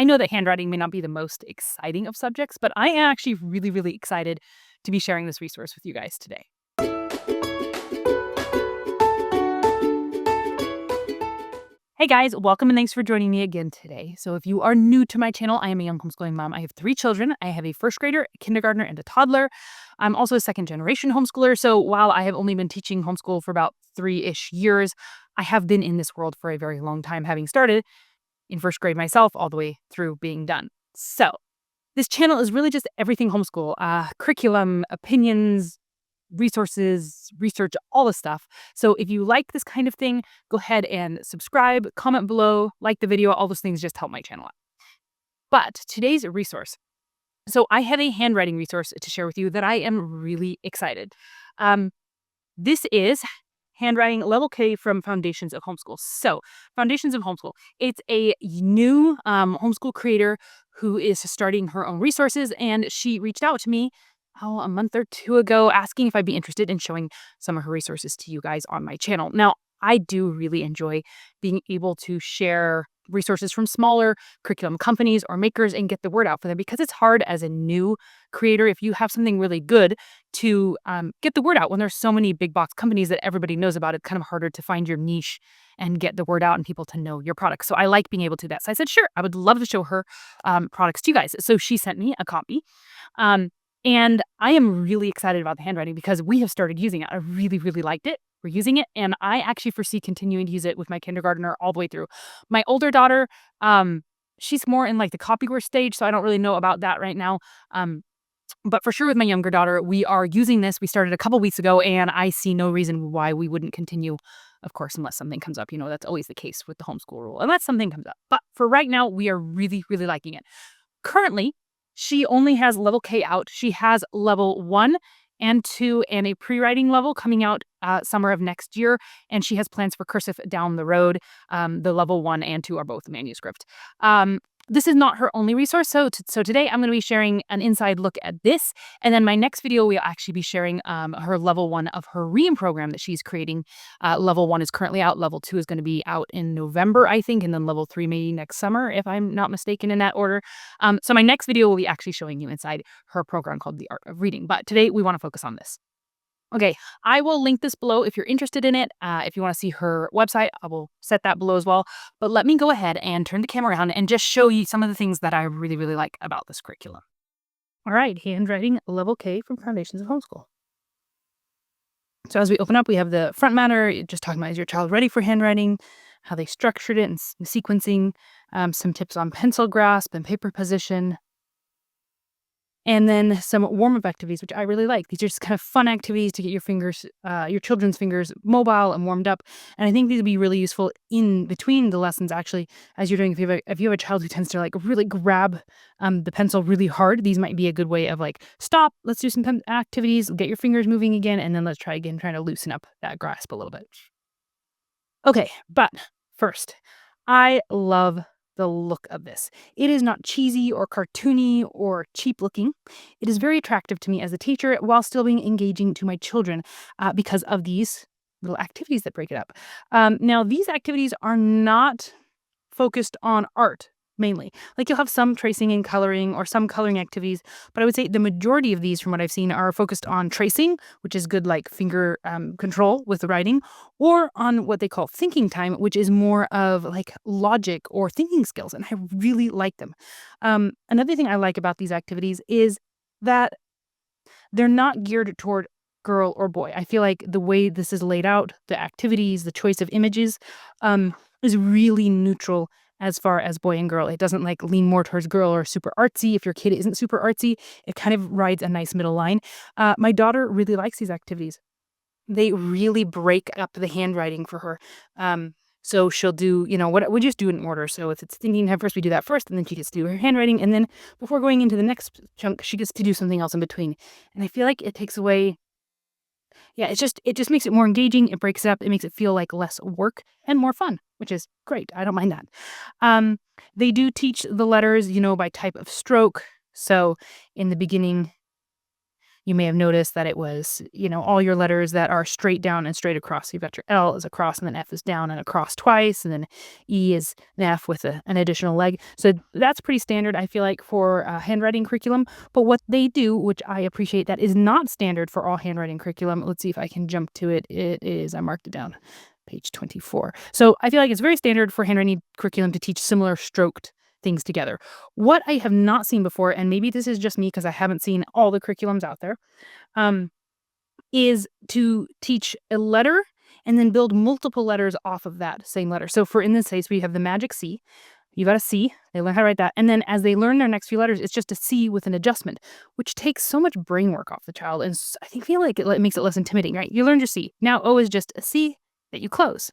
I know that handwriting may not be the most exciting of subjects, but I am actually really, really excited to be sharing this resource with you guys today. Hey guys, welcome and thanks for joining me again today. So if you are new to my channel, I am a young homeschooling mom. I have 3 children. I have a first grader, a kindergartner, and a toddler. I'm also a second generation homeschooler. So while I have only been teaching homeschool for about 3-ish years, I have been in this world for a very long time, having started in first grade myself all the way through being done. So this channel is really just everything homeschool, curriculum, opinions, resources, research, all the stuff. So if you like this kind of thing, go ahead and subscribe, comment below, like the video. All those things just help my channel out. But today's resource. So I have a handwriting resource to share with you that I am really excited. This is Handwriting Level K from Foundations of Homeschool. So Foundations of Homeschool, it's a new homeschool creator who is starting her own resources, and she reached out to me a month or 2 ago asking if I'd be interested in showing some of her resources to you guys on my channel. Now, I do really enjoy being able to share resources from smaller curriculum companies or makers and get the word out for them, because it's hard as a new creator, if you have something really good, to get the word out when there's so many big box companies that everybody knows about. It's kind of harder to find your niche and get the word out and people to know your product. So I like being able to do that. So I said, sure, I would love to show her products to you guys. So she sent me a copy. And I am really excited about the handwriting because we have started using it. I really, really liked it. We're using it, and I actually foresee continuing to use it with my kindergartner all the way through. My older daughter, she's more in like the copywork stage, so I don't really know about that right now. But for sure with my younger daughter, we are using this. We started a couple weeks ago, and I see no reason why we wouldn't continue, of course, unless something comes up. You know, that's always the case with the homeschool rule, unless something comes up. But for right now, we are really, really liking it. Currently, she only has level K out. She has level 1 and 2 and a pre-writing level coming out summer of next year. And she has plans for cursive down the road. The level 1 and 2 are both manuscript. This is not her only resource. So today I'm going to be sharing an inside look at this. And then my next video, we'll actually be sharing her level 1 of her ream program that she's creating. Level 1 is currently out. Level 2 is going to be out in November, I think. And then level 3 maybe next summer, if I'm not mistaken in that order. So my next video will be actually showing you inside her program called The Art of Reading. But today we want to focus on this. Okay, I will link this below if you're interested in it. If you want to see her website, I will set that below as well. But let me go ahead and turn the camera around and just show you some of the things that I really, really like about this curriculum. All right, Handwriting Level K from Foundations of Homeschool. So as we open up, we have the front matter, just talking about, is your child ready for handwriting, how they structured it and sequencing, some tips on pencil grasp and paper position, and then some warm-up activities, which I really like. These are just kind of fun activities to get your fingers, your children's fingers mobile and warmed up. And I think these would be really useful in between the lessons, actually, as you're doing. If you have a child who tends to like really grab the pencil really hard, these might be a good way of like, stop, let's do some activities, get your fingers moving again, and then let's try again, trying to loosen up that grasp a little bit. Okay, but first, I love the look of this. It is not cheesy or cartoony or cheap looking. It is very attractive to me as a teacher while still being engaging to my children because of these little activities that break it up. Now, these activities are not focused on art mainly. Like, you'll have some tracing and coloring or some coloring activities, but I would say the majority of these, from what I've seen, are focused on tracing, which is good, like finger control with the writing, or on what they call thinking time, which is more of like logic or thinking skills, and I really like them. Another thing I like about these activities is that they're not geared toward girl or boy. I feel like the way this is laid out, the activities, the choice of images, is really neutral as far as boy and girl. It doesn't like lean more towards girl or super artsy. If your kid isn't super artsy, it kind of rides a nice middle line. My daughter really likes these activities. They really break up the handwriting for her. So she'll do, what we just do in order. So if it's thinking time first, we do that first, and then she gets to do her handwriting. And then before going into the next chunk, she gets to do something else in between. And I feel like it takes away, it just makes it more engaging. It breaks it up. It makes it feel like less work and more fun, which is great. I don't mind that. They do teach the letters, by type of stroke. So in the beginning, You may have noticed that it was, all your letters that are straight down and straight across. So you've got your L is across and then F is down and across twice. And then E is an F with an additional leg. So that's pretty standard, I feel like, for handwriting curriculum. But what they do, which I appreciate, that is not standard for all handwriting curriculum. Let's see if I can jump to it. It is, I marked it down, page 24. So I feel like it's very standard for handwriting curriculum to teach similar stroked things together. What I have not seen before, and maybe this is just me because I haven't seen all the curriculums out there, um, is to teach a letter and then build multiple letters off of that same letter. So for in this case, we have the magic C. You got a C. They learn how to write that. And then as they learn their next few letters, it's just a C with an adjustment, which takes so much brain work off the child. And I feel like it makes it less intimidating, right? You learned your C. Now O is just a C that you close.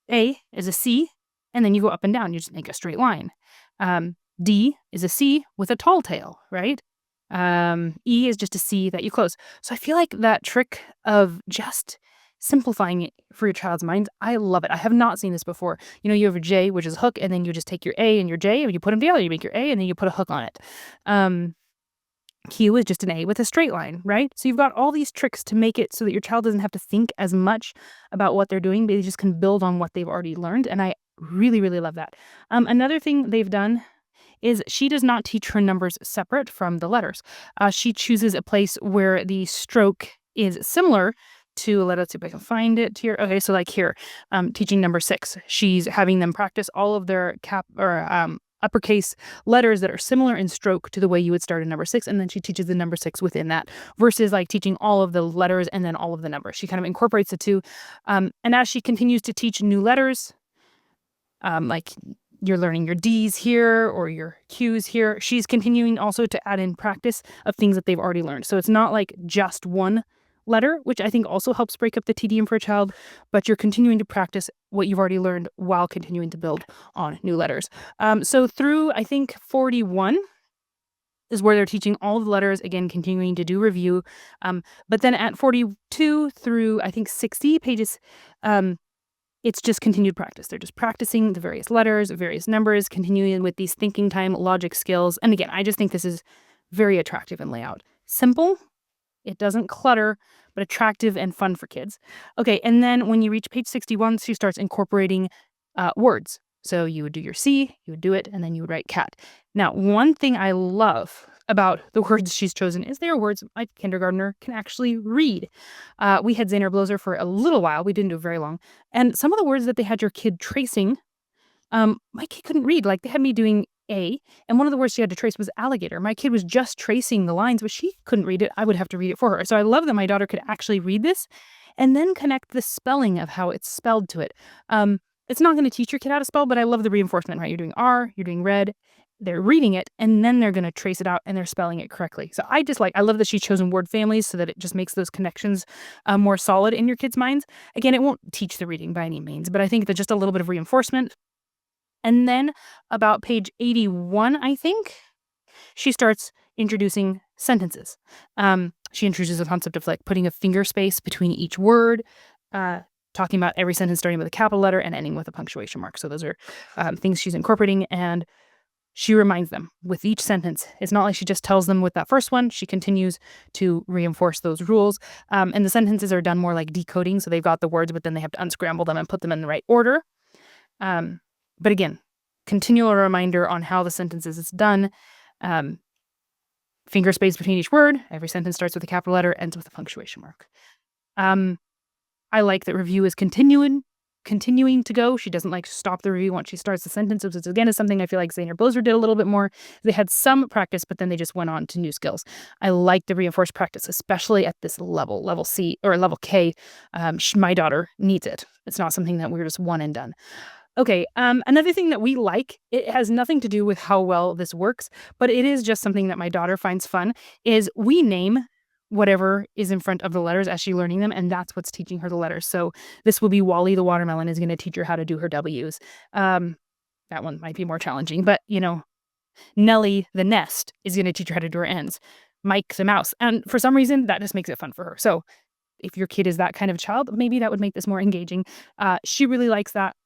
A is a C, and then you go up and down. You just make a straight line. D is a C with a tall tail, right? E is just a C that you close. So I feel like that trick of just simplifying it for your child's mind, I love it. I have not seen this before. You have a J, which is a hook, and then you just take your A and your J, and you put them together. You make your A, and then you put a hook on it. Q is just an A with a straight line, right? So you've got all these tricks to make it so that your child doesn't have to think as much about what they're doing. They just can build on what they've already learned. And I really, really love that. Another thing they've done is she does not teach her numbers separate from the letters. She chooses a place where the stroke is similar to, let's see if I can find it here. Okay, so like here, teaching number 6. She's having them practice all of their uppercase letters that are similar in stroke to the way you would start a number 6, and then she teaches the number 6 within that, versus like teaching all of the letters and then all of the numbers. She kind of incorporates the two. And as she continues to teach new letters, like you're learning your D's here or your Q's here, she's continuing also to add in practice of things that they've already learned. So it's not like just one letter, which I think also helps break up the tedium for a child, but you're continuing to practice what you've already learned while continuing to build on new letters. So through, I think, 41 is where they're teaching all the letters, again, continuing to do review. But then at 42 through, I think, 60 pages, it's just continued practice. They're just practicing the various letters, various numbers, continuing with these thinking time, logic skills. And again, I just think this is very attractive in layout. Simple. It doesn't clutter, but attractive and fun for kids. Okay, and then when you reach page 61, she starts incorporating words. So you would do your C, you would do it, and then you would write cat. Now, one thing I love about the words she's chosen is they are words my kindergartner can actually read. We had Zaner Bloser for a little while. We didn't do it very long. And some of the words that they had your kid tracing, my kid couldn't read. Like, they had me doing A, and one of the words she had to trace was alligator. My kid was just tracing the lines, but she couldn't read it. I would have to read it for her. So I love that my daughter could actually read this and then connect the spelling of how it's spelled to it. It's not going to teach your kid how to spell, but I love the reinforcement, right? You're doing R, you're doing red, they're reading it, and then they're going to trace it out and they're spelling it correctly. So I love that she's chosen word families so that it just makes those connections more solid in your kids' minds. Again, it won't teach the reading by any means, but I think that just a little bit of reinforcement. And then about page 81, I think, she starts introducing sentences. She introduces the concept of like putting a finger space between each word, talking about every sentence starting with a capital letter and ending with a punctuation mark. So those are things she's incorporating, and she reminds them with each sentence. It's not like she just tells them with that first one. She continues to reinforce those rules. And the sentences are done more like decoding. So they've got the words, but then they have to unscramble them and put them in the right order. But again, continual reminder on how the sentences is done. Finger space between each word. Every sentence starts with a capital letter, ends with a punctuation mark. I like that review is continuing to go. She doesn't like stop the review once she starts the sentence, which again is something I feel like Zaner Bloser did a little bit more. They had some practice, but then they just went on to new skills. I like the reinforced practice, especially at this level C or level K. My daughter needs it. It's not something that we're just one and done. Okay, another thing that we like, it has nothing to do with how well this works, but it is just something that my daughter finds fun, is we name whatever is in front of the letters as she's learning them, and that's what's teaching her the letters. So this will be Wally the watermelon is going to teach her how to do her W's. That one might be more challenging, but Nellie the nest is going to teach her how to do her N's. Mike the mouse. And for some reason, that just makes it fun for her. So if your kid is that kind of child, maybe that would make this more engaging. She really likes that.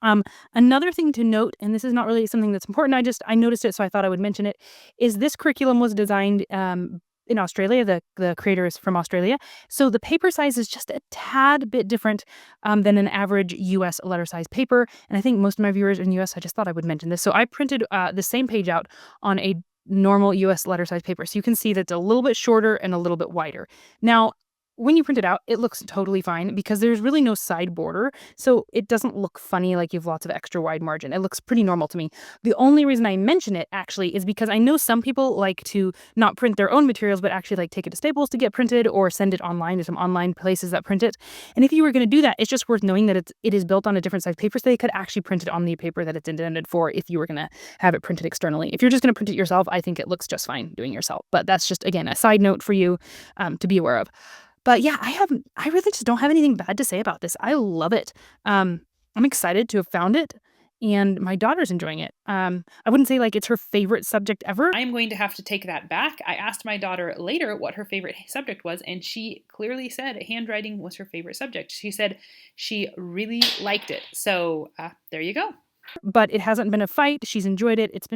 Um, Another thing to note, and this is not really something that's important, I noticed it, so I thought I would mention it, is this curriculum was designed in Australia. The creator is from Australia, so the paper size is just a tad bit different than an average U.S. letter size paper. And I think most of my viewers in U.S. I just thought I would mention this. So I printed the same page out on a normal U.S. letter size paper, so you can see that it's a little bit shorter and a little bit wider. Now, when you print it out, it looks totally fine because there's really no side border. So it doesn't look funny like you have lots of extra wide margin. It looks pretty normal to me. The only reason I mention it actually is because I know some people like to not print their own materials, but actually like take it to Staples to get printed or send it online to some online places that print it. And if you were going to do that, it's just worth knowing that it is built on a different size paper, so they could actually print it on the paper that it's intended for if you were going to have it printed externally. If you're just going to print it yourself, I think it looks just fine doing it yourself. But that's just, again, a side note for you to be aware of. But yeah, I really just don't have anything bad to say about this. I love it. I'm excited to have found it, and my daughter's enjoying it. I wouldn't say like it's her favorite subject ever. I'm going to have to take that back. I asked my daughter later what her favorite subject was, and she clearly said handwriting was her favorite subject. She said she really liked it. So there you go. But it hasn't been a fight. She's enjoyed it. It's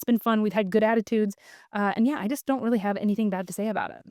been fun. We've had good attitudes, and yeah, I just don't really have anything bad to say about it.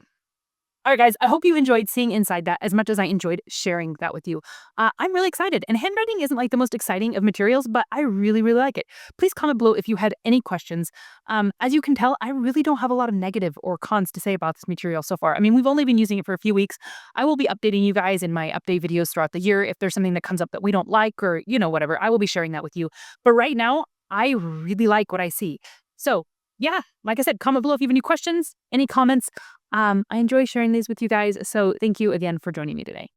All right, guys, I hope you enjoyed seeing inside that as much as I enjoyed sharing that with you. I'm really excited, and handwriting isn't like the most exciting of materials, but I really, really like it. Please comment below if you had any questions. As you can tell, I really don't have a lot of negative or cons to say about this material so far. I mean, we've only been using it for a few weeks. I will be updating you guys in my update videos throughout the year. If there's something that comes up that we don't like or, whatever, I will be sharing that with you. But right now, I really like what I see. So yeah, like I said, comment below if you have any questions, any comments. I enjoy sharing these with you guys, so thank you again for joining me today.